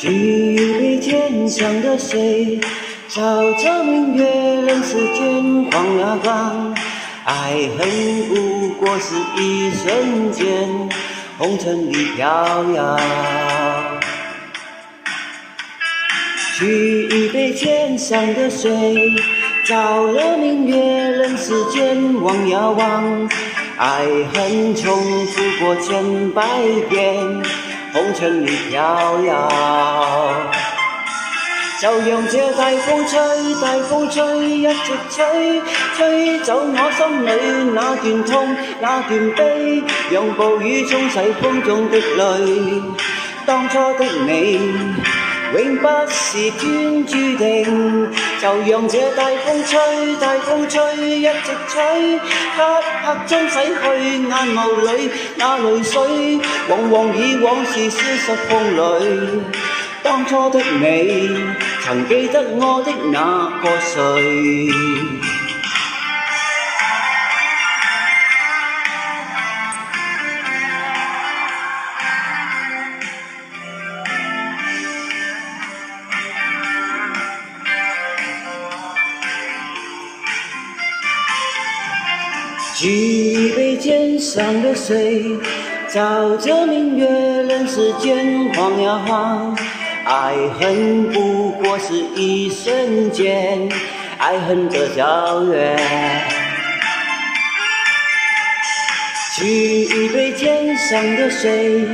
举杯天上的水，照着明月人世间，晃呀晃，爱恨不过是一瞬间，红尘里飘摇。举一杯天上的水，照了明月人世间，望呀望，爱恨重复过千百遍，红尘里飘摇。就讓這大風吹，大風吹，一直吹，吹走我心裏那段痛，那段悲，讓暴雨沖洗風中的淚。當初的你，永不是天注定，就讓這大風吹，大風吹，一直吹，刻刻中洗去眼眸裏那淚水，往往已往事消失風裏。當初的你，曾記得我的那個誰？舉一杯天上的水，照着明月人世間，晃呀晃，愛恨不過是一瞬間，愛恨的遙遠。舉一杯天上的水，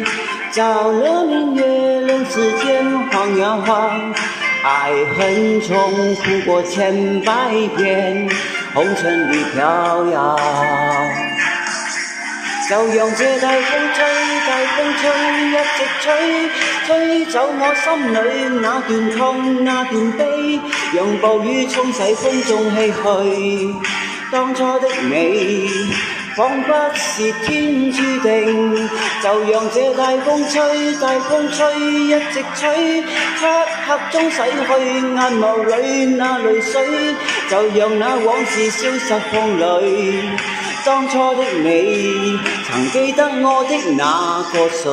照了明月人世間，晃呀晃，愛恨重複過千百遍，紅塵裏飄搖。就讓這大風吹，大風吹，一直吹，吹走我心裏那段痛，那段悲，讓暴雨沖洗風中唏噓。當初的你，彷彿是天注定，就讓這大風吹，大風吹，一直吹，刻刻中洗去眼眸裏那淚水，就讓那往事消失風裏。當初的你，曾記得我的那個誰？